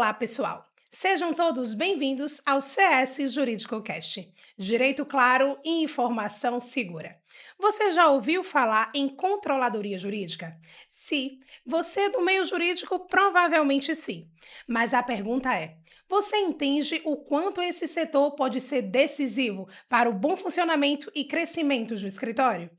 Olá, pessoal! Sejam todos bem-vindos ao CS Jurídico Cast. Direito claro e informação segura. Você já ouviu falar em controladoria jurídica? Se você é do meio jurídico, provavelmente sim. Mas a pergunta é: você entende o quanto esse setor pode ser decisivo para o bom funcionamento e crescimento do escritório?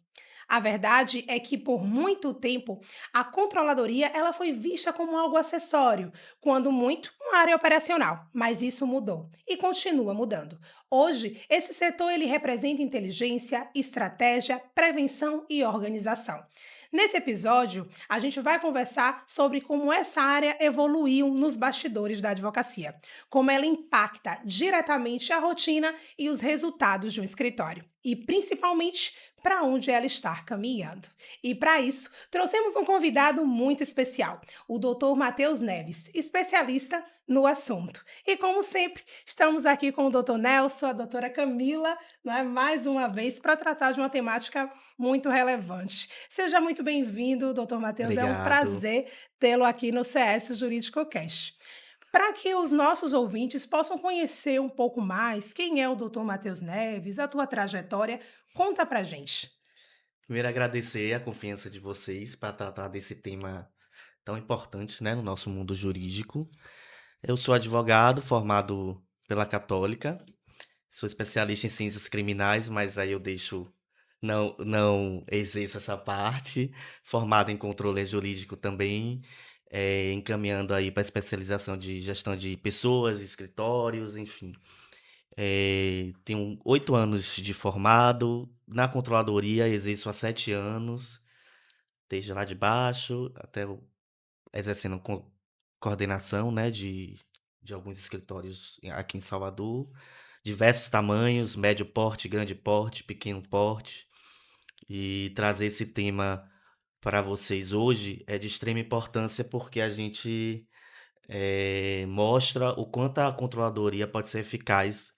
A verdade é que por muito tempo a controladoria ela foi vista como algo acessório, quando muito uma área operacional, mas isso mudou e continua mudando. Hoje, esse setor ele representa inteligência, estratégia, prevenção e organização. Nesse episódio, a gente vai conversar sobre como essa área evoluiu nos bastidores da advocacia, como ela impacta diretamente a rotina e os resultados de um escritório, e principalmente para onde ela está caminhando. E para isso, trouxemos um convidado muito especial, o Dr. Matheus Neves, especialista no assunto. E como sempre, estamos aqui com o Dr. Nelson, a doutora Camila, né, mais uma vez para tratar de uma temática muito relevante. Seja muito bem-vindo, Dr. Matheus, é um Obrigado. prazer tê-lo aqui no CS Jurídico Cast. Para que os nossos ouvintes possam conhecer um pouco mais quem é o Dr. Matheus Neves, a tua trajetória, conta pra gente. Primeiro agradecer a confiança de vocês para tratar desse tema tão importante, né, no nosso mundo jurídico. Eu sou advogado formado pela Católica, sou especialista em ciências criminais, mas aí eu deixo não exerço essa parte. Formado em controle jurídico também, encaminhando aí para especialização de gestão de pessoas, escritórios, enfim. Tenho 8 anos de formado, na controladoria exerço há 7 anos, desde lá de baixo até exercendo coordenação, né, de alguns escritórios aqui em Salvador, diversos tamanhos, médio porte, grande porte, pequeno porte, e trazer esse tema para vocês hoje é de extrema importância porque a gente mostra o quanto a controladoria pode ser eficaz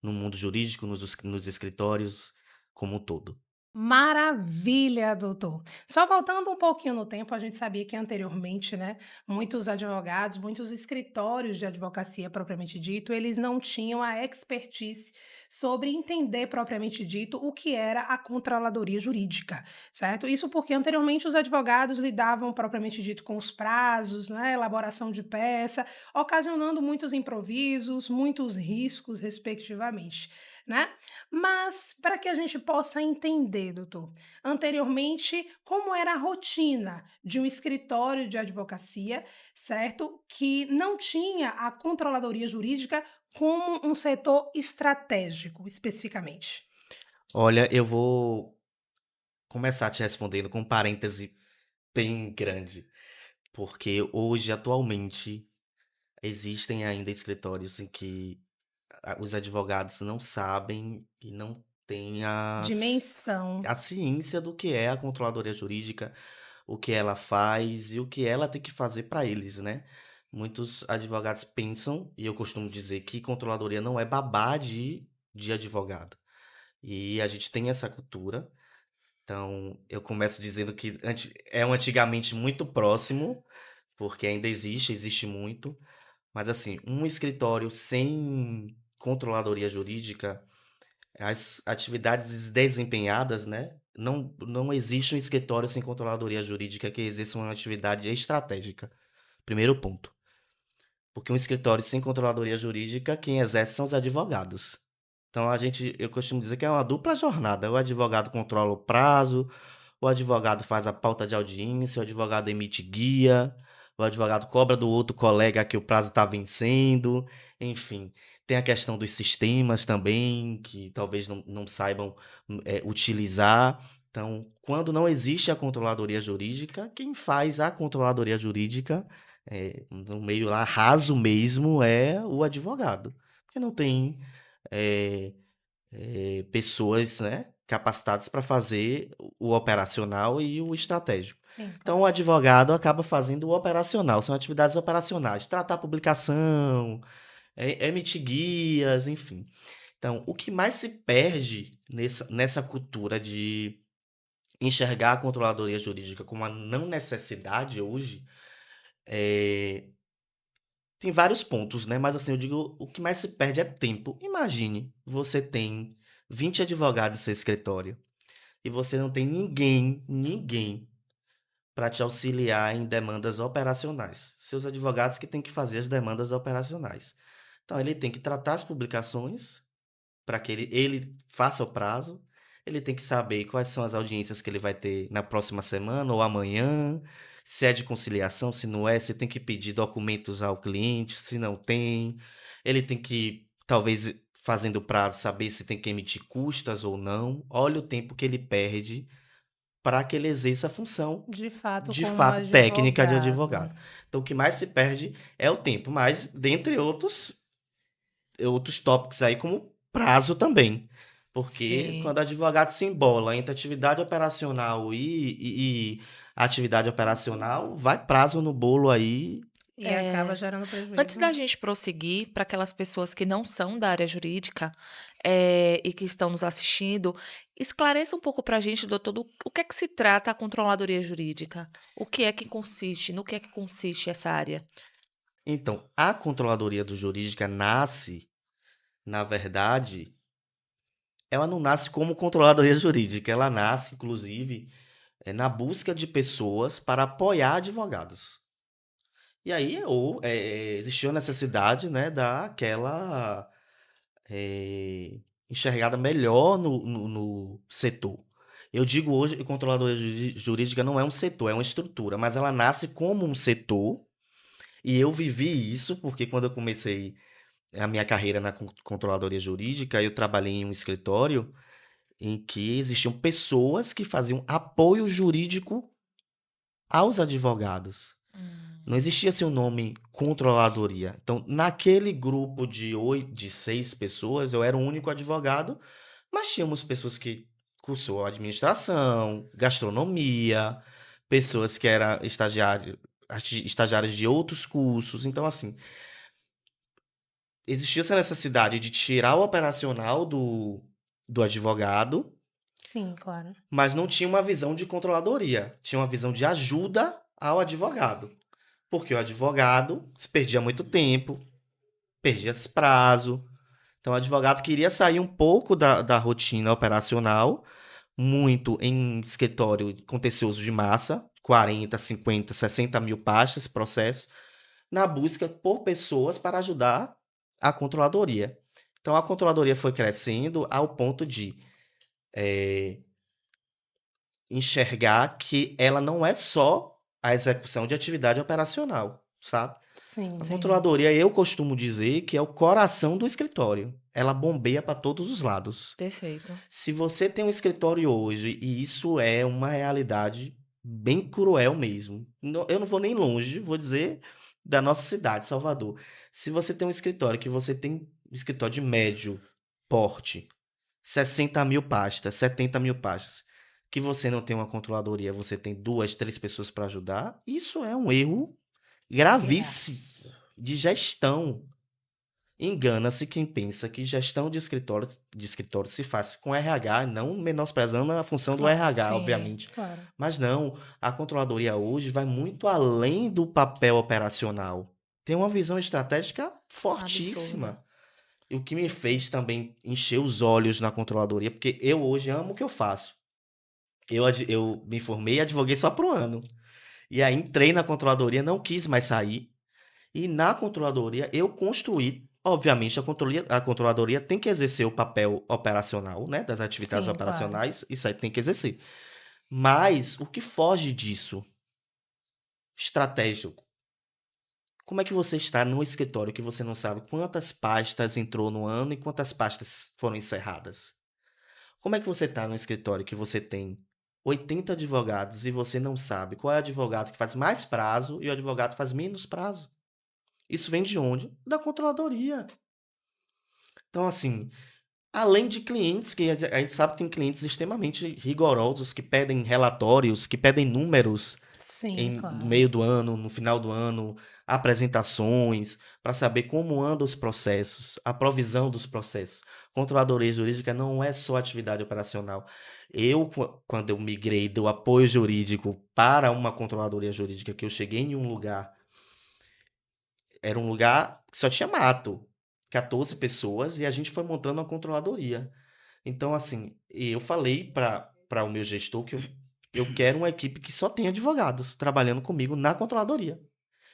no mundo jurídico, nos escritórios como um todo. Maravilha, doutor. Só voltando um pouquinho no tempo, a gente sabia que anteriormente, né, muitos advogados, muitos escritórios de advocacia propriamente dito, eles não tinham a expertise sobre entender propriamente dito o que era a controladoria jurídica, certo? Isso porque anteriormente os advogados lidavam propriamente dito com os prazos, né, elaboração de peça, ocasionando muitos improvisos, muitos riscos, respectivamente, né? Mas para que a gente possa entender, doutor, anteriormente, como era a rotina de um escritório de advocacia, certo? Que não tinha a controladoria jurídica como um setor estratégico, especificamente. Olha, eu vou começar te respondendo com um parêntese bem grande, porque hoje, atualmente, existem ainda escritórios em que os advogados não sabem e não têm Dimensão. a ciência do que é a controladoria jurídica, o que ela faz e o que ela tem que fazer para eles, né? Muitos advogados pensam, e eu costumo dizer que controladoria não é babá de advogado. E a gente tem essa cultura. Então, eu começo dizendo que é um antigamente muito próximo, porque ainda existe muito. Mas, assim, um escritório sem controladoria jurídica, as atividades desempenhadas, né? Não existe um escritório sem controladoria jurídica que exerça uma atividade estratégica. Primeiro ponto. Porque um escritório sem controladoria jurídica, quem exerce são os advogados. Então eu costumo dizer que é uma dupla jornada. O advogado controla o prazo, o advogado faz a pauta de audiência, o advogado emite guia, o advogado cobra do outro colega que o prazo está vencendo, enfim. Tem a questão dos sistemas também, que talvez não saibam utilizar. Então, quando não existe a controladoria jurídica, quem faz a controladoria jurídica, no meio lá raso mesmo, é o advogado. Porque não tem eh, pessoas, né, capacitadas para fazer o operacional e o estratégico. Sim, Então, claro. o advogado acaba fazendo o operacional, são atividades operacionais, tratar publicação, emitir guias, enfim. Então, o que mais se perde nessa cultura de enxergar a controladoria jurídica como uma não necessidade hoje tem vários pontos, né? Mas assim, eu digo, o que mais se perde é tempo. Imagine, você tem 20 advogados no seu escritório e você não tem ninguém para te auxiliar em demandas operacionais. Seus advogados que têm que fazer as demandas operacionais. Então, ele tem que tratar as publicações para que ele faça o prazo. Ele tem que saber quais são as audiências que ele vai ter na próxima semana ou amanhã, se é de conciliação, se não é, se tem que pedir documentos ao cliente, se não tem. Ele tem que, talvez, fazendo o prazo, saber se tem que emitir custas ou não. Olha o tempo que ele perde para que ele exerça a função De fato, de como fato técnica de advogado. advogado. Então, o que mais se perde é o tempo, mas dentre outros tópicos aí, como prazo também. Porque Sim. quando o advogado se embola entre atividade operacional e atividade operacional, vai prazo no bolo aí. E acaba gerando Antes prejuízo. da gente prosseguir, para aquelas pessoas que não são da área jurídica e que estão nos assistindo, esclareça um pouco para a gente, doutor, o que é que se trata a controladoria jurídica? O que é que consiste? No que é que consiste essa área? Então, a controladoria do jurídica nasce, na verdade, ela não nasce como controladoria jurídica, ela nasce, inclusive, na busca de pessoas para apoiar advogados. E aí existiu a necessidade, né, daquela enxergada melhor no setor. Eu digo hoje que controladoria jurídica não é um setor, é uma estrutura, mas ela nasce como um setor, e eu vivi isso porque quando eu comecei a minha carreira na controladoria jurídica, eu trabalhei em um escritório em que existiam pessoas que faziam apoio jurídico aos advogados. Não existia assim o nome controladoria. Então, naquele grupo de 6 pessoas, eu era o único advogado, mas tínhamos pessoas que cursou administração, gastronomia, pessoas que eram estagiários de outros cursos. Então, assim, existia essa necessidade de tirar o operacional do advogado, Sim, claro. mas não tinha uma visão de controladoria. Tinha uma visão de ajuda ao advogado. Porque o advogado se perdia muito tempo, perdia esse prazo. Então, o advogado queria sair um pouco da rotina operacional, muito em escritório contencioso de massa, 40, 50, 60 mil pastas, processos, na busca por pessoas para ajudar a controladoria. Então, a controladoria foi crescendo ao ponto de enxergar que ela não é só a execução de atividade operacional, sabe? Sim. A Sim. controladoria, eu costumo dizer que é o coração do escritório. Ela bombeia para todos os lados. Perfeito. Se você tem um escritório hoje, e isso é uma realidade bem cruel mesmo, eu não vou nem longe, vou dizer da nossa cidade, Salvador. Se você tem um escritório que você tem um escritório de médio porte, 60 mil pastas, 70 mil pastas, que você não tem uma controladoria, você tem 2, 3 pessoas para ajudar, isso é um erro gravíssimo de gestão. Engana-se quem pensa que gestão de escritório se faz com RH, não menosprezando a função do Claro, RH, sim. obviamente. Claro. Mas não, a controladoria hoje vai muito além do papel operacional. Tem uma visão estratégica fortíssima. Absurda. E o que me fez também encher os olhos na controladoria, porque eu hoje amo o que eu faço. Eu me formei e advoguei só por um ano. E aí entrei na controladoria, não quis mais sair. E na controladoria eu construí, obviamente, a controladoria tem que exercer o papel operacional, né, das atividades Sim, claro. operacionais, isso aí tem que exercer. Mas o que foge disso? Estratégico. Como é que você está no escritório que você não sabe quantas pastas entrou no ano e quantas pastas foram encerradas? Como é que você está no escritório que você tem 80 advogados e você não sabe qual é o advogado que faz mais prazo e o advogado que faz menos prazo? Isso vem de onde? Da controladoria. Então, assim, além de clientes, que a gente sabe que tem clientes extremamente rigorosos, que pedem relatórios, que pedem números Sim, no claro. meio do ano, no final do ano, apresentações, para saber como andam os processos, a provisão dos processos. Controladoria jurídica não é só atividade operacional. Quando eu migrei do apoio jurídico para uma controladoria jurídica, que eu cheguei em um lugar era um lugar que só tinha mato, 14 pessoas, e a gente foi montando uma controladoria. Então, assim, eu falei para o meu gestor que eu quero uma equipe que só tenha advogados trabalhando comigo na controladoria.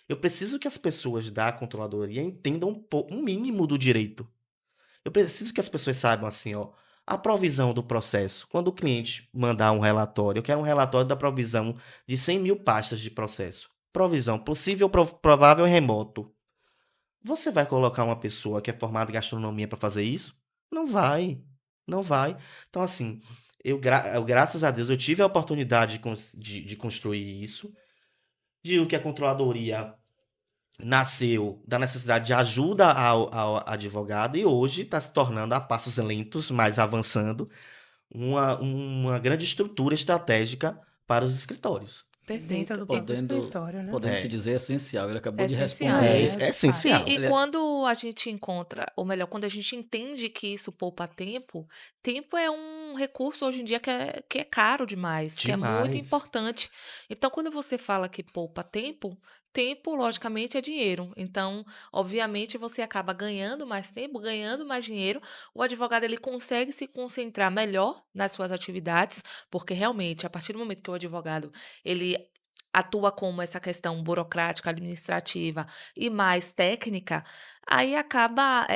Eu preciso que as pessoas da controladoria entendam um mínimo do direito. Eu preciso que as pessoas saibam assim, ó, a provisão do processo. Quando o cliente mandar um relatório, eu quero um relatório da provisão de 100 mil pastas de processo. Provisão possível, provável e remoto. Você vai colocar uma pessoa que é formada em gastronomia para fazer isso? Não vai. Não vai. Então, assim, graças a Deus, eu tive a oportunidade de construir isso. Digo que a controladoria nasceu da necessidade de ajuda ao advogado e hoje está se tornando, a passos lentos, mas avançando, uma grande estrutura estratégica para os escritórios. Dentro Perfeito. do próprio Podendo, escritório, né? podendo se É, dizer essencial. Ele acabou de Essencial. responder. é, É, é de fato. essencial. E Ele é- quando a gente encontra, ou melhor, quando a gente entende que isso poupa tempo, tempo é um recurso hoje em dia que é caro demais, que é muito Demais. importante. Então, quando você fala que poupa tempo, tempo, logicamente, é dinheiro. Então, obviamente, você acaba ganhando mais tempo, ganhando mais dinheiro. O advogado ele consegue se concentrar melhor nas suas atividades, porque realmente, a partir do momento que o advogado ele atua como essa questão burocrática, administrativa e mais técnica, aí acaba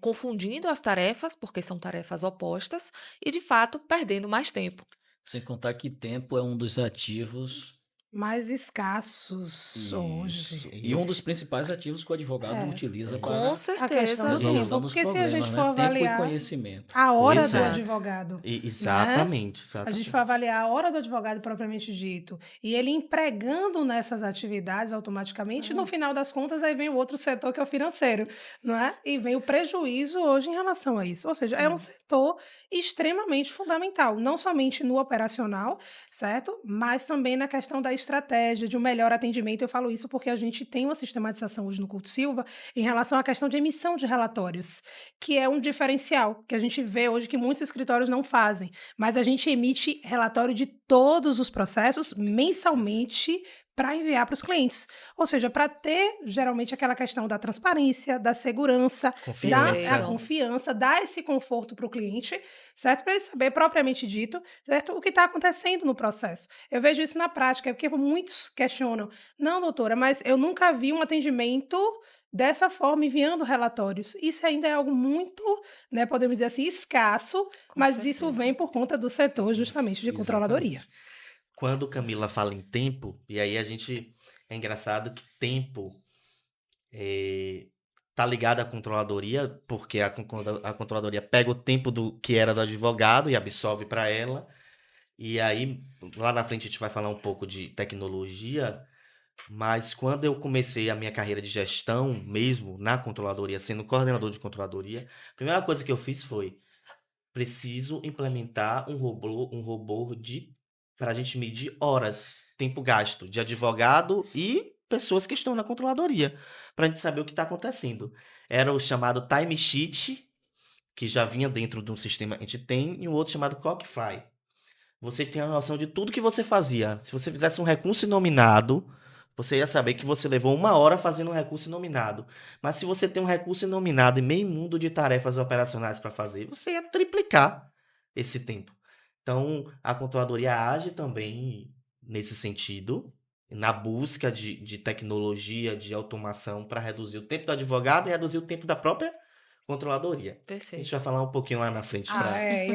confundindo as tarefas, porque são tarefas opostas, e de fato perdendo mais tempo. Sem contar que tempo é um dos ativos. Mais escassos hoje. Isso. E um dos principais ativos que o advogado utiliza Com para A questão do certeza. resolução tempo, dos porque se a gente problemas, for né? Tempo e avaliar conhecimento. a hora Pois do é. advogado, né? Exatamente, A gente exatamente. for avaliar a hora do advogado propriamente dito, e ele empregando nessas atividades automaticamente, no final das contas, aí vem o outro setor que é o financeiro, não é? E vem o prejuízo hoje em relação a isso. Ou seja, é um Sim. setor extremamente fundamental, não somente no operacional, certo? Mas também na questão da estratégia, de um melhor atendimento. Eu falo isso porque a gente tem uma sistematização hoje no Culto Silva em relação à questão de emissão de relatórios, que é um diferencial que a gente vê hoje que muitos escritórios não fazem. Mas a gente emite relatório de todos os processos mensalmente para enviar para os clientes. Ou seja, para ter geralmente aquela questão da transparência, da segurança, dar a Confiança. confiança, dar esse conforto para o cliente, certo? Para ele saber propriamente dito, certo? O que está acontecendo no processo. Eu vejo isso na prática, porque muitos questionam, não, doutora, mas eu nunca vi um atendimento dessa forma, enviando relatórios. Isso ainda é algo muito, né, podemos dizer assim, escasso, Com mas isso certeza. vem por conta do setor justamente de controladoria. Exatamente. Quando Camila fala em tempo, e aí a gente. É engraçado que tempo tá ligado à controladoria, porque a controladoria pega o tempo do que era do advogado e absolve para ela. E aí, lá na frente, a gente vai falar um pouco de tecnologia. Mas quando eu comecei a minha carreira de gestão mesmo na controladoria, sendo coordenador de controladoria, a primeira coisa que eu fiz foi preciso implementar um robô para a gente medir horas, tempo gasto de advogado e pessoas que estão na controladoria, para a gente saber o que está acontecendo. Era o chamado time sheet, que já vinha dentro de um sistema que a gente tem, e um outro chamado Clockify. Você tem a noção de tudo que você fazia. Se você fizesse um recurso inominado, você ia saber que você levou 1 hora fazendo um recurso inominado. Mas se você tem um recurso inominado e meio mundo de tarefas operacionais para fazer, você ia triplicar esse tempo. Então, a controladoria age também nesse sentido, na busca de tecnologia, de automação para reduzir o tempo do advogado e reduzir o tempo da própria controladoria. A gente Perfeito. vai falar um pouquinho lá na frente.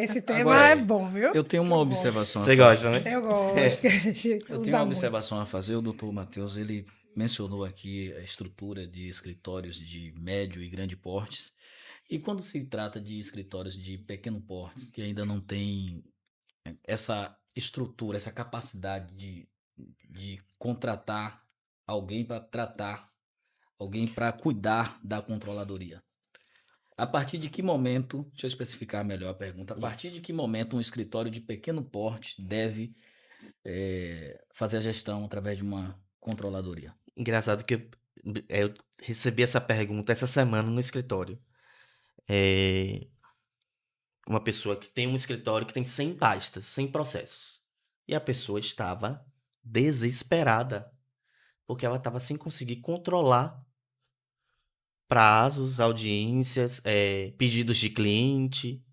Esse tema Agora, é bom, viu? eu tenho uma Eu observação a Você fazer. gosta, né? Eu gosto que a gente Eu usa tenho uma muito. observação a fazer. O doutor Matheus, ele mencionou aqui a estrutura de escritórios de médio e grande portes. E quando se trata de escritórios de pequeno porte, que ainda não tem essa estrutura, essa capacidade de contratar alguém para tratar, alguém para cuidar da controladoria. A partir de que momento, deixa eu especificar melhor a pergunta, a partir de que momento um escritório de pequeno porte deve fazer a gestão através de uma controladoria? Engraçado que eu recebi essa pergunta essa semana no escritório. Uma pessoa que tem um escritório que tem 100 pastas, 100 processos. E a pessoa estava desesperada, porque ela estava sem conseguir controlar prazos, audiências, pedidos de cliente.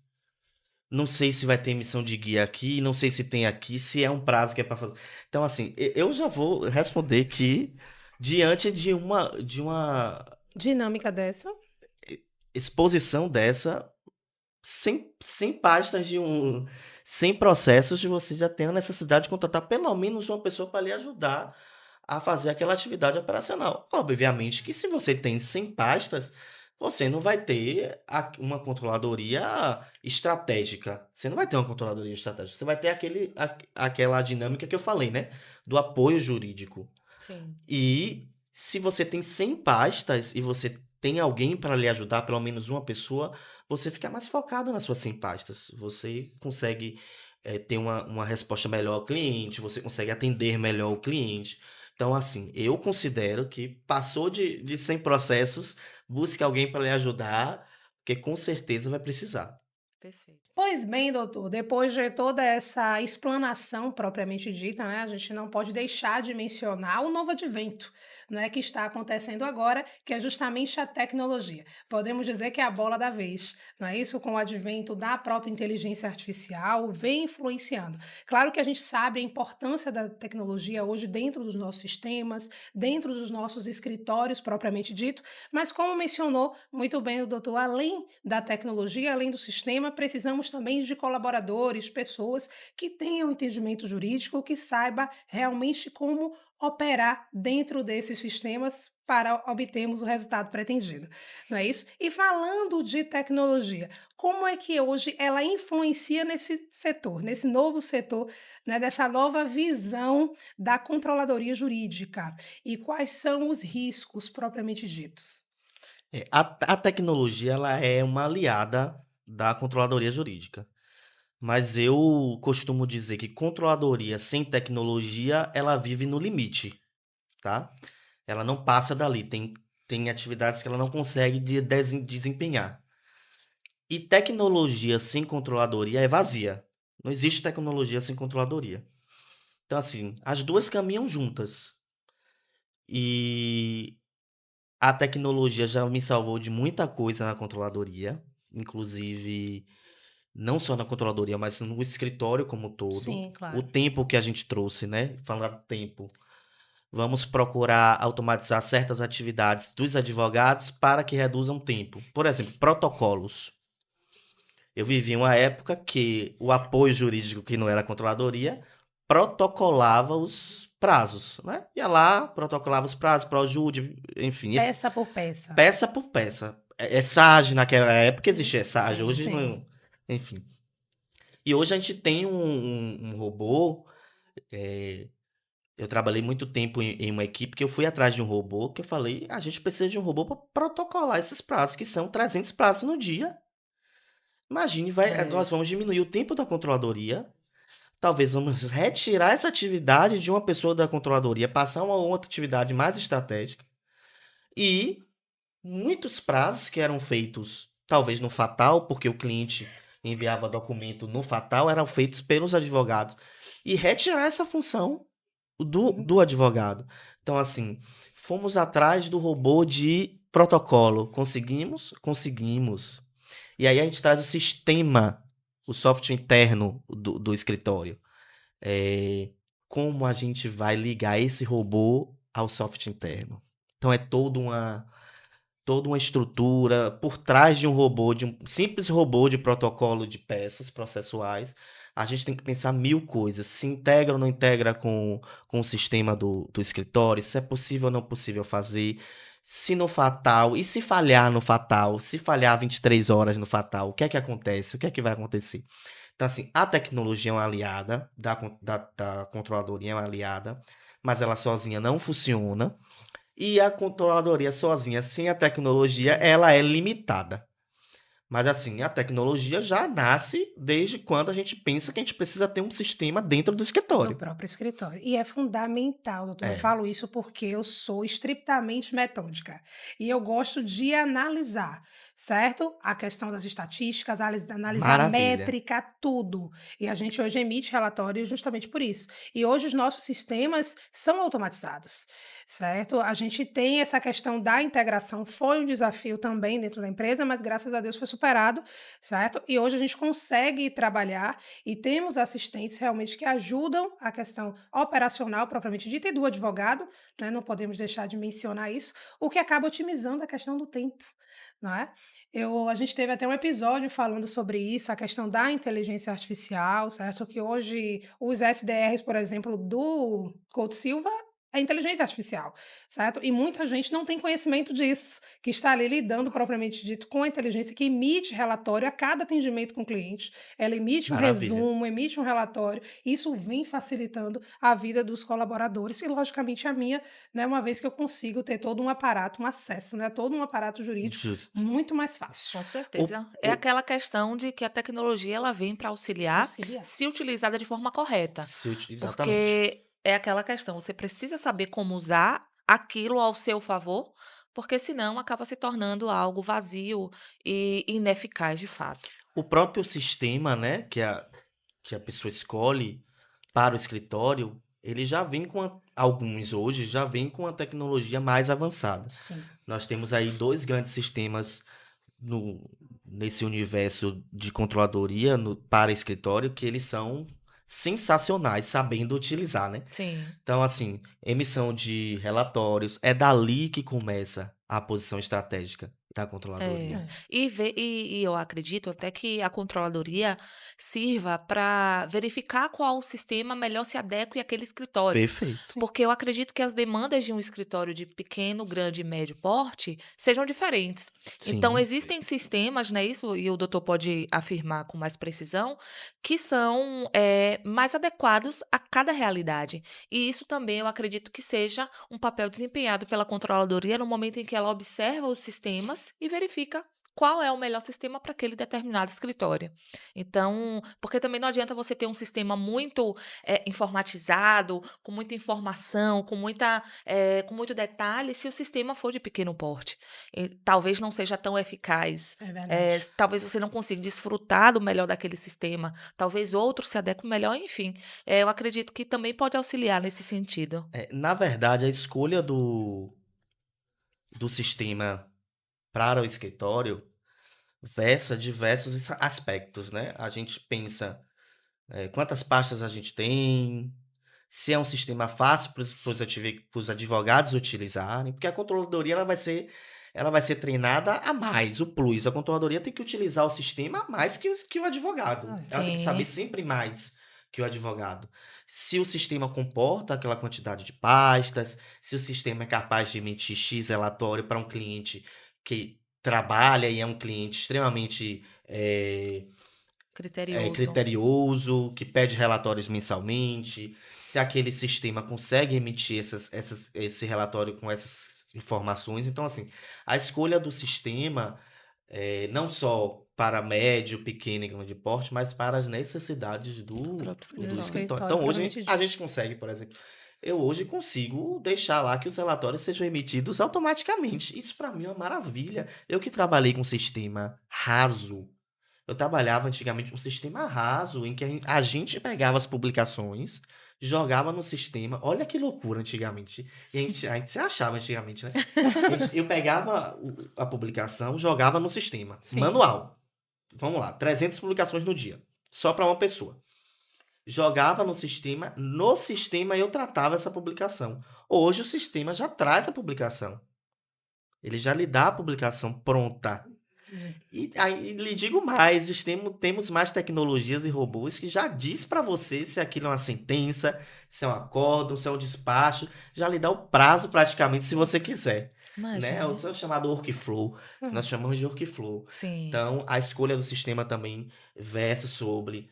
Não sei se vai ter emissão de guia aqui, não sei se tem aqui, se é um prazo que é para fazer. Então, assim, eu já vou responder que diante de uma Dinâmica dessa. exposição dessa, sem pastas sem processos, de você já tem a necessidade de contratar pelo menos uma pessoa para lhe ajudar a fazer aquela atividade operacional. Obviamente que se você tem 100 pastas, você não vai ter uma controladoria estratégica. Você não vai ter uma controladoria estratégica. Você vai ter aquela dinâmica que eu falei, né? Do apoio jurídico. Sim. E se você tem 100 pastas e você tem alguém para lhe ajudar, pelo menos uma pessoa, você fica mais focado nas suas 100 pastas. Você consegue ter uma resposta melhor ao cliente, você consegue atender melhor o cliente. Então, assim, eu considero que passou de 100 processos, busque alguém para lhe ajudar, porque com certeza vai precisar. Perfeito. Pois bem, doutor, depois de toda essa explanação propriamente dita, né, a gente não pode deixar de mencionar o novo advento, né, que está acontecendo agora, que é justamente a tecnologia. Podemos dizer que é a bola da vez, não é isso? Com o advento da própria inteligência artificial, vem influenciando. Claro que a gente sabe a importância da tecnologia hoje dentro dos nossos sistemas, dentro dos nossos escritórios propriamente dito, mas como mencionou muito bem o doutor, além da tecnologia, além do sistema, precisamos também de colaboradores, pessoas que tenham entendimento jurídico, que saiba realmente como operar dentro desses sistemas para obtermos o resultado pretendido, não é isso? E falando de tecnologia, como é que hoje ela influencia nesse setor, nesse novo setor, né, dessa nova visão da controladoria jurídica? E quais são os riscos propriamente ditos? A tecnologia ela é uma aliada da controladoria jurídica. Mas eu costumo dizer que controladoria sem tecnologia, ela vive no limite, tá? Ela não passa dali. Tem atividades que ela não consegue desempenhar. E tecnologia sem controladoria é vazia. Não existe tecnologia sem controladoria. Então, assim, as duas caminham juntas. E a tecnologia já me salvou de muita coisa na controladoria, inclusive não só na controladoria, mas no escritório como um todo. Sim, O claro. tempo que a gente trouxe, né? Falar do tempo. Vamos procurar automatizar certas atividades dos advogados para que reduzam o tempo. Por exemplo, protocolos. Eu vivi uma época que o apoio jurídico, que não era a controladoria, protocolava os prazos, né? Ia lá, protocolava os prazos para o júri, enfim, Peça por peça. peça por peça. SAGE naquela época existia SAGE, Sim. hoje Sim. não. Enfim. E hoje a gente tem um robô. é, eu trabalhei muito tempo em uma equipe que eu fui atrás de um robô que eu falei, a gente precisa de um robô para protocolar esses prazos, que são 300 prazos no dia. Imagine, É, nós vamos diminuir o tempo da controladoria. Talvez vamos retirar essa atividade de uma pessoa da controladoria, passar uma outra atividade mais estratégica. E muitos prazos que eram feitos, talvez no Fatal, porque o cliente enviava documento no Fatal, eram feitos pelos advogados. E retirar essa função do advogado. Então, assim, fomos atrás do robô de protocolo. Conseguimos? Conseguimos. E aí a gente traz o sistema, o software interno do escritório. É, como a gente vai ligar esse robô ao software interno? Então é toda uma estrutura por trás de um robô, de um simples robô de protocolo de peças processuais. A gente tem que pensar mil coisas. Se integra ou não integra com o sistema do escritório, se é possível ou não possível fazer. Se no Fatal, e se falhar no Fatal, se falhar 23 horas no Fatal, o que é que acontece? O que é que vai acontecer? Então, assim, a tecnologia é uma aliada, da controladoria é uma aliada, mas ela sozinha não funciona. E a controladoria sozinha, sem a tecnologia, ela é limitada. Mas assim, a tecnologia já nasce desde quando a gente pensa que a gente precisa ter um sistema dentro do Do escritório. próprio escritório. E é fundamental, doutor. Eu É, falo isso porque eu sou estritamente metódica e eu gosto de analisar, certo? A questão das estatísticas, analisar maravilha. métrica, tudo. E a gente hoje emite relatórios justamente por isso. E hoje os nossos sistemas são automatizados, certo? A gente tem essa questão da integração, foi um desafio também dentro da empresa, mas graças a Deus foi superado, certo? E hoje a gente consegue trabalhar e temos assistentes realmente que ajudam a questão operacional propriamente dita e do advogado, né? Não podemos deixar de mencionar isso, o que acaba otimizando a questão do tempo, não é? A gente teve até um episódio falando sobre isso, a questão da inteligência artificial, certo? Que hoje os SDRs, por exemplo, do Couto Silva é inteligência artificial, certo? E muita gente não tem conhecimento disso, que está ali lidando propriamente dito com a inteligência que emite relatório a cada atendimento com o cliente, ela emite um Maravilha. resumo, emite um relatório, isso vem facilitando a vida dos colaboradores e, logicamente, a minha, né, uma vez que eu consigo ter todo um aparato, um acesso, né, todo um aparato jurídico Juro. muito mais fácil. Com O, certeza. É o, aquela questão de que a tecnologia ela vem para auxiliar Auxiliar. se utilizada de forma correta. exatamente. Porque é aquela questão, você precisa saber como usar aquilo ao seu favor, porque senão acaba se tornando algo vazio e ineficaz de fato. O próprio sistema, né, que a pessoa escolhe para o escritório, ele já vem alguns hoje já vem com a tecnologia mais avançada. Sim. Nós temos aí dois grandes sistemas nesse universo de controladoria para escritório que eles são sensacionais, sabendo utilizar, né? Sim. Então, assim, emissão de relatórios, é dali que começa a posição estratégica da controladoria. É. E eu acredito até que a controladoria sirva para verificar qual sistema melhor se adequa àquele escritório. Perfeito. Porque eu acredito que as demandas de um escritório de pequeno, grande e médio porte sejam diferentes. Então, Sim, existem sistemas, né, isso, e o doutor pode afirmar com mais precisão, que são mais adequados a cada realidade. E isso também eu acredito que seja um papel desempenhado pela controladoria no momento em que ela observa os sistemas e verifica qual é o melhor sistema para aquele determinado escritório. Então, porque também não adianta você ter um sistema muito informatizado, com muita informação, com muito detalhe, se o sistema for de pequeno porte. E talvez não seja tão eficaz. É verdade. Talvez você não consiga desfrutar do melhor daquele sistema. Talvez outro se adeque melhor, enfim. Eu acredito que também pode auxiliar nesse sentido. Na verdade, a escolha do sistema para o escritório versa diversos aspectos, né? A gente pensa quantas pastas a gente tem, se é um sistema fácil para os advogados utilizarem, porque a controladoria ela vai ser treinada a mais, o plus. A controladoria tem que utilizar o sistema a mais que o advogado. Ah, Ela tem que saber Sim, sempre mais que o advogado. Se o sistema comporta aquela quantidade de pastas, se o sistema é capaz de emitir X relatório para um cliente que trabalha e é um cliente extremamente criterioso. criterioso, que pede relatórios mensalmente, se aquele sistema consegue emitir esse relatório com essas informações. Então, assim, a escolha do sistema, não só para médio, pequeno e grande porte, mas para as necessidades Do do, próprio do Do escritório. escritório. escritório Então, hoje propriamente a dito. gente consegue, por exemplo, eu hoje consigo deixar lá que os relatórios sejam emitidos automaticamente. Isso para mim é uma maravilha. Eu que trabalhei com sistema raso, eu trabalhava antigamente com um sistema raso, em que a gente pegava as publicações, jogava no sistema. Olha que loucura antigamente. E a gente se achava antigamente, né? Eu pegava a publicação, jogava no sistema. Sim. Manual. Vamos lá, 300 publicações no dia. Só para uma pessoa. Jogava no sistema eu tratava essa publicação. Hoje o sistema já traz a publicação. Ele já lhe dá a publicação pronta. E aí lhe digo mais, temos mais tecnologias e robôs que já diz para você se aquilo é uma sentença, se é um acórdão, se é um despacho, já lhe dá o prazo praticamente se você quiser, né? É o Imagine. chamado workflow, que nós chamamos de workflow. Sim. Então, a escolha do sistema também versa sobre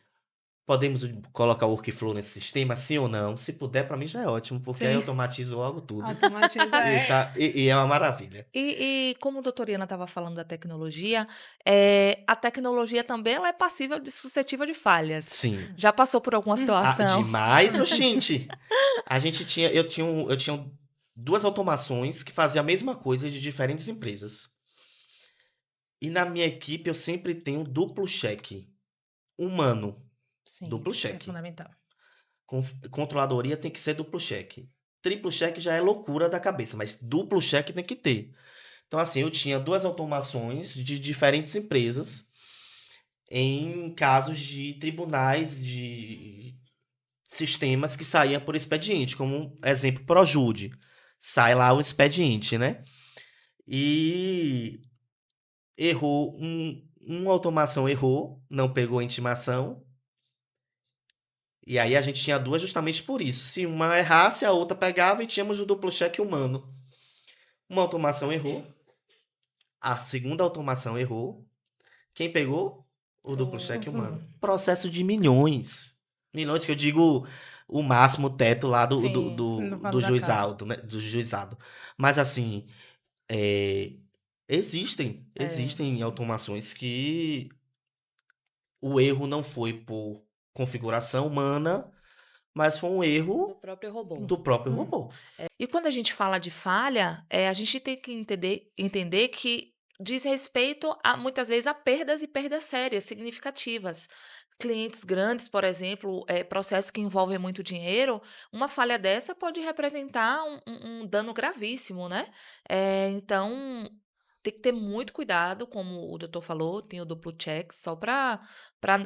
Podemos colocar o workflow nesse sistema, sim ou não? Se puder, para mim já é ótimo, porque aí eu Sim. automatizo logo tudo. Automatiza, E é uma maravilha. E como a doutora Iana estava falando da tecnologia, a tecnologia também ela é passível de suscetível de falhas. Sim. Já passou por alguma Ah, situação? demais, oxente. Eu tinha duas automações que faziam a mesma coisa de diferentes empresas. E na minha equipe eu sempre tenho duplo cheque. Humano, Sim, duplo é cheque. fundamental. Controladoria tem que ser duplo cheque. Triplo cheque já é loucura da cabeça, mas duplo cheque tem que ter. Então, assim, eu tinha duas automações de diferentes empresas em casos de tribunais de sistemas que saíam por expediente, como exemplo, Projude. Sai lá o expediente, né? E errou, uma automação errou, não pegou a intimação. E aí a gente tinha duas justamente por isso. Se uma errasse, a outra pegava e tínhamos o duplo cheque humano. Uma automação errou, a segunda automação errou. Quem pegou? O duplo cheque humano. Processo de milhões. Milhões que eu digo o máximo teto lá Sim. No do valor da causa. juizado, né? Do juizado. Mas assim, existem automações que o erro não foi por configuração humana, mas foi um Do erro próprio robô. do próprio robô. E quando a gente fala de falha, a gente tem que entender que diz respeito a muitas vezes a perdas e perdas sérias, significativas. Clientes grandes, por exemplo, processos que envolvem muito dinheiro, uma falha dessa pode representar um dano gravíssimo, né? Então, tem que ter muito cuidado, como o doutor falou, tem o duplo check, só para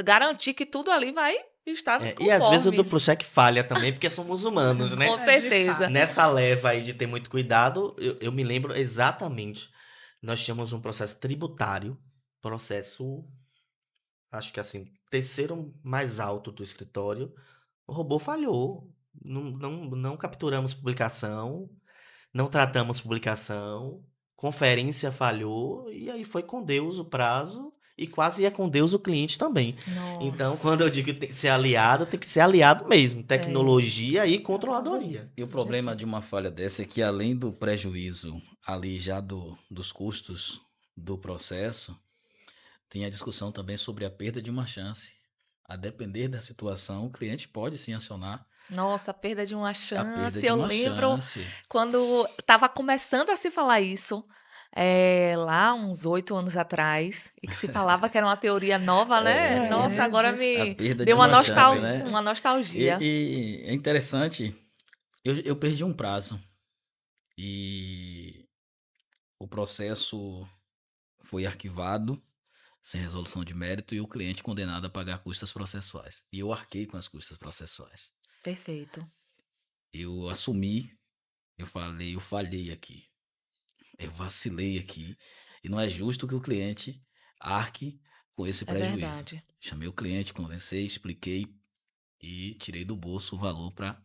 garantir que tudo ali vai estar nos E às vezes o duplo conformes. cheque falha também, porque somos humanos, né? Com de certeza. fato. Nessa leva aí de ter muito cuidado, eu me lembro exatamente. Nós tínhamos um processo tributário, processo, acho que assim, terceiro mais alto do escritório. O robô falhou. Não capturamos publicação, não tratamos publicação, conferência falhou, e aí foi com Deus o prazo, e quase ia com Deus o cliente também. Então, Nossa. quando eu digo que tem que ser aliado, tem que ser aliado mesmo. Tecnologia e controladoria. E o problema de uma falha dessa é que, além do prejuízo ali já dos custos do processo, tem a discussão também sobre a perda de uma chance. A depender da situação, o cliente pode sim acionar Nossa, a perda de uma a perda chance. de Eu uma lembro chance. quando estava começando a se falar isso, lá uns 8 anos atrás, e que se falava que era uma teoria nova, né? Nossa, agora gente. A me perda de deu uma uma chance, nostalgia, né? uma nostalgia. E é interessante, eu perdi um prazo e o processo foi arquivado sem resolução de mérito e o cliente condenado a pagar custas processuais. E eu arquei com as custas processuais. Perfeito. Eu assumi, eu falhei aqui. Eu vacilei aqui. E não é justo que o cliente arque com esse É prejuízo. verdade. Chamei o cliente, conversei, expliquei e tirei do bolso o valor para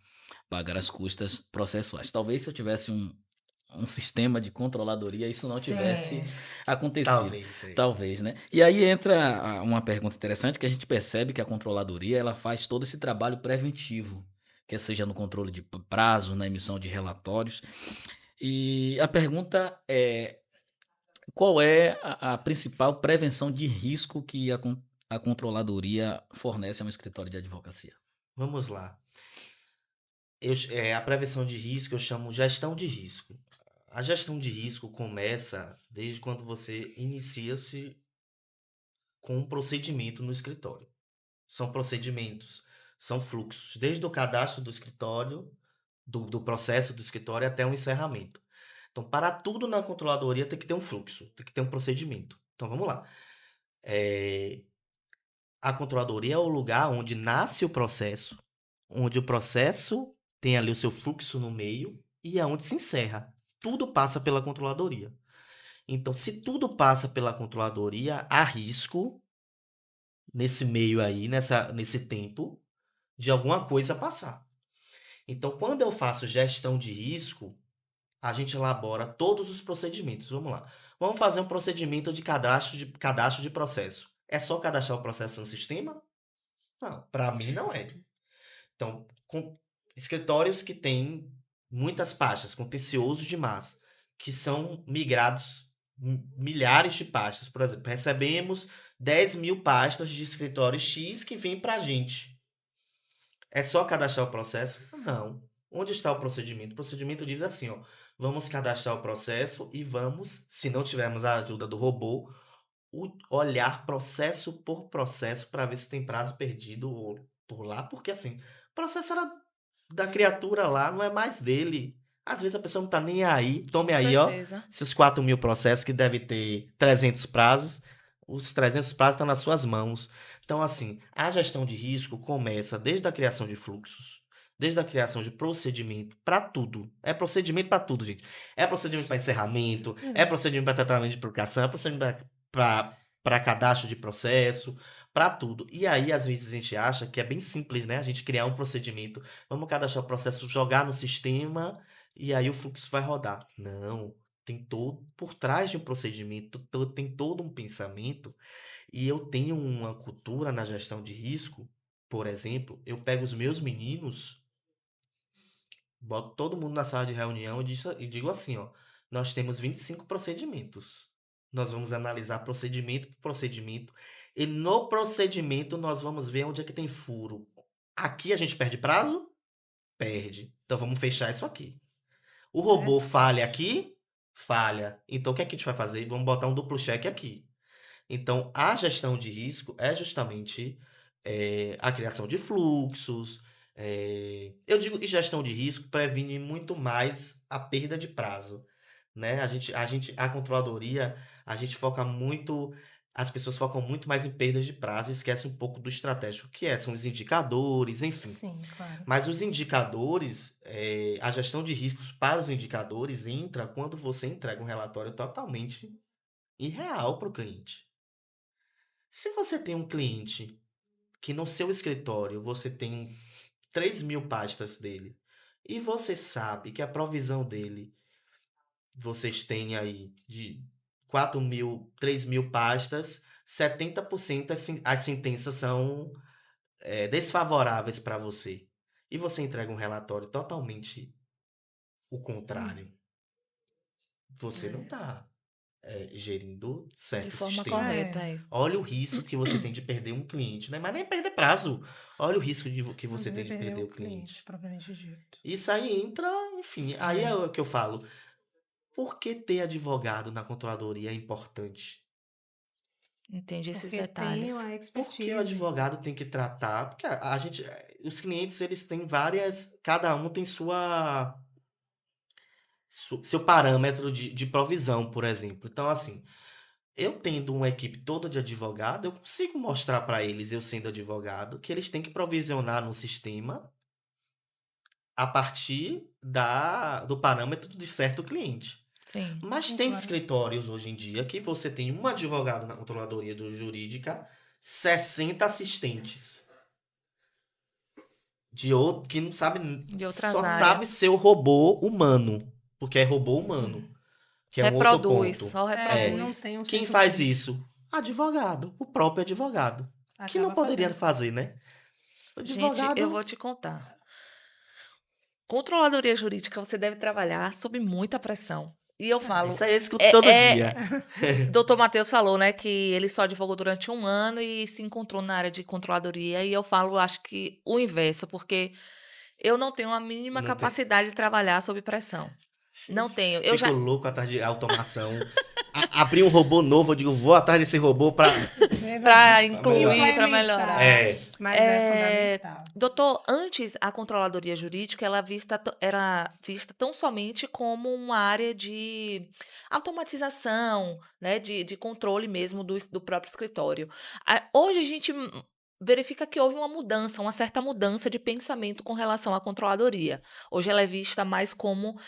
pagar as custas processuais. Talvez se eu tivesse um sistema de controladoria, isso não tivesse acontecido. Talvez, né? E aí entra uma pergunta interessante que a gente percebe que a controladoria ela faz todo esse trabalho preventivo, quer seja no controle de prazo, na emissão de relatórios. E a pergunta é: qual é a principal prevenção de risco que a controladoria fornece a um escritório de advocacia? Vamos lá. A prevenção de risco eu chamo gestão de risco. A gestão de risco começa desde quando você inicia-se com um procedimento no escritório. São procedimentos, são fluxos, desde o cadastro do escritório, do processo do escritório até o encerramento. Então, para tudo na controladoria tem que ter um fluxo, tem que ter um procedimento. Então, vamos lá. A controladoria é o lugar onde nasce o processo, onde o processo tem ali o seu fluxo no meio e é onde se encerra. Tudo passa pela controladoria. Então, se tudo passa pela controladoria, há risco nesse meio aí, nesse tempo, de alguma coisa passar. Então, quando eu faço gestão de risco, a gente elabora todos os procedimentos. Vamos lá. Vamos fazer um procedimento de cadastro de processo. É só cadastrar o processo no sistema? Não, para mim não é. Então, com escritórios que têm muitas pastas, contencioso demais, que são migrados milhares de pastas. Por exemplo, recebemos 10.000 pastas de escritório X que vêm para a gente. É só cadastrar o processo? Não. Onde está o procedimento? O procedimento diz assim, ó, vamos cadastrar o processo e vamos, se não tivermos a ajuda do robô, olhar processo por processo para ver se tem prazo perdido por lá, porque assim, o processo era da criatura lá, não é mais dele. Às vezes a pessoa não tá nem aí. Com Tome aí, ó, certeza. esses 4.000 processos que deve ter 300 prazos, os 300 prazos estão nas suas mãos. Então, assim, a gestão de risco começa desde a criação de fluxos, desde a criação de procedimento para tudo. É procedimento para tudo, gente. É procedimento para encerramento, é procedimento para tratamento de publicação, é procedimento para cadastro de processo, para tudo. E aí, às vezes, a gente acha que é bem simples, né? A gente criar um procedimento, vamos cadastrar o processo, jogar no sistema e aí o fluxo vai rodar. Não. Tem todo, por trás de um procedimento, tem todo um pensamento. E eu tenho uma cultura na gestão de risco, por exemplo, eu pego os meus meninos, boto todo mundo na sala de reunião e digo assim, ó, nós temos 25 procedimentos. Nós vamos analisar procedimento por procedimento e no procedimento nós vamos ver onde é que tem furo. Aqui a gente perde prazo? Perde. Então vamos fechar isso aqui. O robô falha aqui? Falha. Então o que é que a gente vai fazer? Vamos botar um duplo check aqui. Então, a gestão de risco é justamente a criação de fluxos. Eu digo que gestão de risco previne muito mais a perda de prazo, né? A controladoria, a gente foca muito, as pessoas focam muito mais em perdas de prazo e esquecem um pouco do estratégico, que são os indicadores, enfim. Sim, claro. Mas os indicadores, a gestão de riscos para os indicadores entra quando você entrega um relatório totalmente irreal para o cliente. Se você tem um cliente que no seu escritório você tem 3.000 pastas dele e você sabe que a provisão dele, vocês têm aí de 4.000, 3.000 pastas, 70% as sentenças são desfavoráveis para você. E você entrega um relatório totalmente o contrário. Você não está gerindo De certo forma sistema. correta aí. Olha o risco que você tem de perder um cliente, né? Mas nem perder prazo. Olha o risco que você tem de Inclusive, perder o cliente, cliente. propriamente dito. Isso aí entra, enfim, aí é o que eu falo. Por que ter advogado na controladoria é importante? Entendi esses Porque tem detalhes. uma Porque o expertise. advogado tem que tratar, porque a gente, os clientes, eles têm várias, cada um tem seu parâmetro de provisão, por exemplo. Então, assim, eu tendo uma equipe toda de advogado, eu consigo mostrar para eles, eu sendo advogado, que eles têm que provisionar no sistema a partir do parâmetro de certo cliente. Sim. Mas Sim, tem claro. escritórios hoje em dia que você tem um advogado na controladoria jurídica, 60 assistentes. Que não sabe, De outras só áreas. sabe ser o robô humano, porque é robô humano, que é um outro Reproduz, ponto. só não reproduz. tem um Quem senso faz crítico. isso? Advogado, o próprio advogado. Que não Acaba poderia fazendo. fazer, né? O Gente, advogado. eu vou te contar. Controladoria jurídica, você deve trabalhar sob muita pressão. E eu falo. Isso aí eu escuto todo dia. Doutor Matheus falou, né, que ele só advogou durante 1 ano e se encontrou na área de controladoria. E eu falo, acho que o inverso, porque eu não tenho a mínima Não tem. capacidade de trabalhar sob pressão. Não tenho. Eu Fico já. louco atrás de automação. Abrir um robô novo, eu digo, vou atrás desse robô pra. Para incluir, para Implementar. melhorar. Mas é fundamental. Doutor, antes a controladoria jurídica era vista tão somente como uma área de automatização, né, de controle mesmo do próprio escritório. Hoje a gente verifica que houve uma mudança, uma certa mudança de pensamento com relação à controladoria. Hoje ela é vista mais como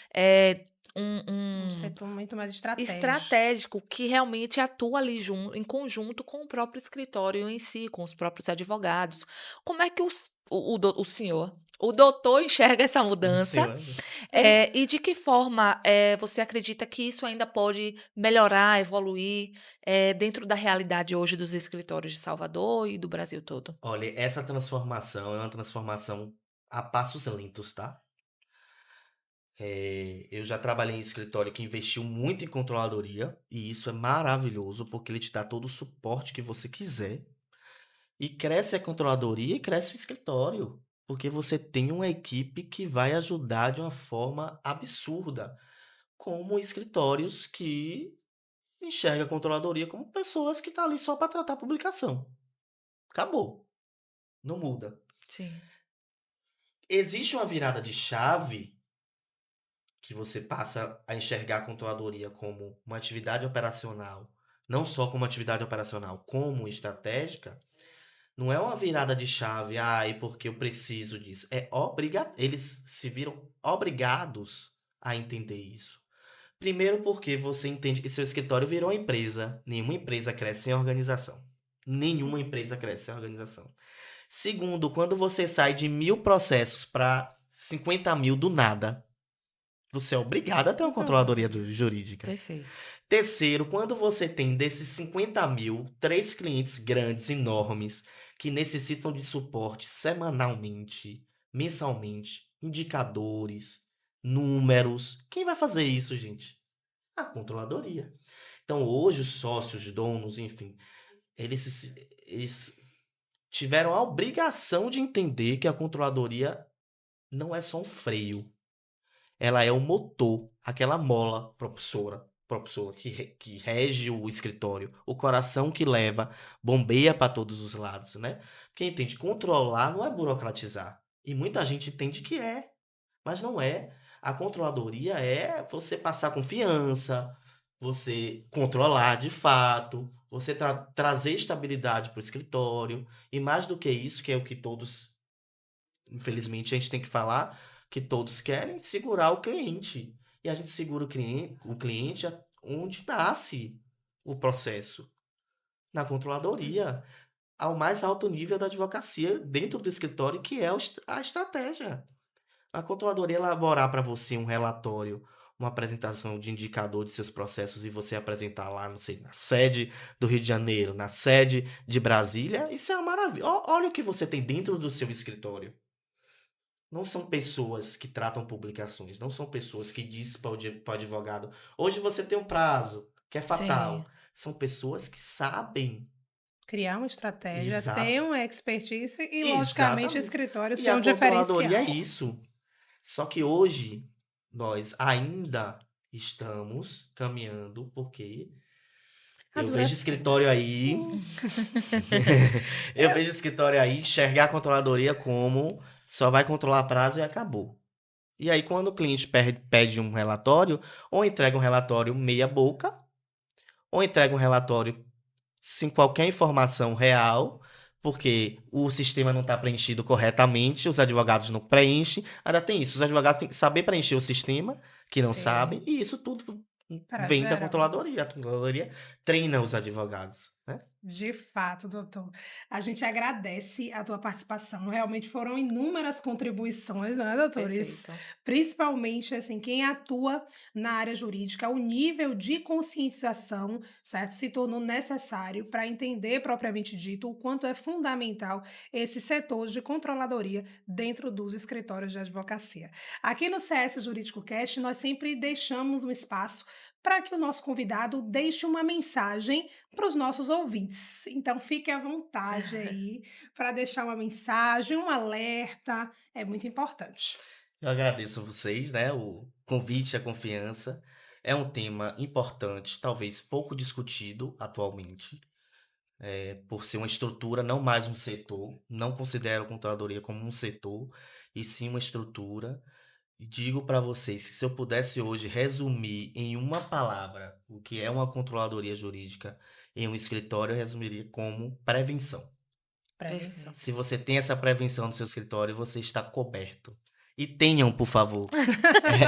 um setor muito mais estratégico. estratégico que realmente atua ali em conjunto com o próprio escritório em si, com os próprios advogados. Como é que o senhor, o doutor, enxerga essa mudança? Senhor. E de que forma você acredita que isso ainda pode melhorar, evoluir dentro da realidade hoje dos escritórios de Salvador e do Brasil todo? Olha, essa transformação é uma transformação a passos lentos, tá? Eu já trabalhei em escritório que investiu muito em controladoria, e isso é maravilhoso, porque ele te dá todo o suporte que você quiser. E cresce a controladoria e cresce o escritório, porque você tem uma equipe que vai ajudar de uma forma absurda, como escritórios que enxergam a controladoria como pessoas que estão ali só para tratar a publicação. Acabou. Não muda. Sim. Existe uma virada de chave que você passa a enxergar a controladoria como uma atividade operacional, não só como atividade operacional, como estratégica. Não é uma virada de chave, porque eu preciso disso. Eles se viram obrigados a entender isso. Primeiro porque você entende que seu escritório virou uma empresa. Nenhuma empresa cresce sem organização. Nenhuma empresa cresce sem organização. Segundo, quando você sai de 1.000 processos para 50 mil do nada, você é obrigado a ter uma controladoria jurídica. Perfeito. Terceiro, quando você tem desses 50 mil, 3 clientes grandes, enormes, que necessitam de suporte semanalmente, mensalmente, indicadores, números. Quem vai fazer isso, gente? A controladoria. Então, hoje, os sócios, donos, enfim, eles tiveram a obrigação de entender que a controladoria não é só um freio. Ela é o motor, aquela mola propulsora que rege o escritório, o coração que leva, bombeia para todos os lados, né? Quem entende controlar não é burocratizar. E muita gente entende que é, mas não é. A controladoria é você passar confiança, você controlar de fato, você trazer estabilidade para o escritório. E mais do que isso, que é o que todos, infelizmente, a gente tem que falar, que todos querem segurar o cliente. E a gente segura o cliente onde nasce o processo. Na controladoria, ao mais alto nível da advocacia, dentro do escritório, que é a estratégia. A controladoria elaborar para você um relatório, uma apresentação de indicador de seus processos e você apresentar lá, não sei, na sede do Rio de Janeiro, na sede de Brasília, isso é uma maravilha. Olha o que você tem dentro do seu escritório. Não são pessoas que tratam publicações, não são pessoas que dizem para o advogado, hoje você tem um prazo, que é fatal. Sim. São pessoas que sabem. Criar uma estratégia, Exato. ter uma expertise e, logicamente, o Exatamente. escritório E ser a um diferencial. controladoria é isso. Só que hoje, nós ainda estamos caminhando, porque eu vejo escritório aí. Eu vejo escritório aí enxergar a controladoria como só vai controlar prazo e acabou. E aí, quando o cliente pede um relatório, ou entrega um relatório meia boca, ou entrega um relatório sem qualquer informação real, porque o sistema não está preenchido corretamente, os advogados não preenchem. Ainda tem isso, os advogados têm que saber preencher o sistema, que não Sim. sabem, e isso tudo Para vem da gerar. controladoria. A controladoria treina os advogados, né? De fato, doutor. A gente agradece a tua participação. Realmente foram inúmeras contribuições, né, doutores? Perfeito. Principalmente, assim, quem atua na área jurídica, o nível de conscientização, certo? Se tornou necessário para entender, propriamente dito, o quanto é fundamental esse setor de controladoria dentro dos escritórios de advocacia. Aqui no CS Jurídico Cast, nós sempre deixamos um espaço para que o nosso convidado deixe uma mensagem para os nossos ouvintes. Então, fique à vontade aí para deixar uma mensagem, um alerta, é muito importante. Eu agradeço a vocês, né? O convite, a confiança. É um tema importante, talvez pouco discutido atualmente, por ser uma estrutura, não mais um setor. Não considero a controladoria como um setor, e sim uma estrutura. E digo para vocês que se eu pudesse hoje resumir em uma palavra o que é uma controladoria jurídica em um escritório, eu resumiria como prevenção. Prevenção. Se você tem essa prevenção no seu escritório, você está coberto. E tenham, por favor.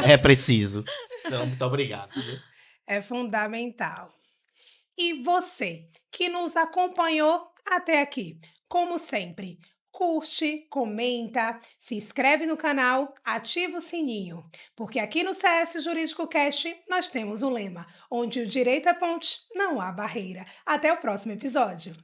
É preciso. Então, muito obrigado, viu? É fundamental. E você que nos acompanhou até aqui, como sempre, curte, comenta, se inscreve no canal, ativa o sininho, porque aqui no CS Jurídico Cast nós temos um lema, onde o direito é ponte, não há barreira. Até o próximo episódio.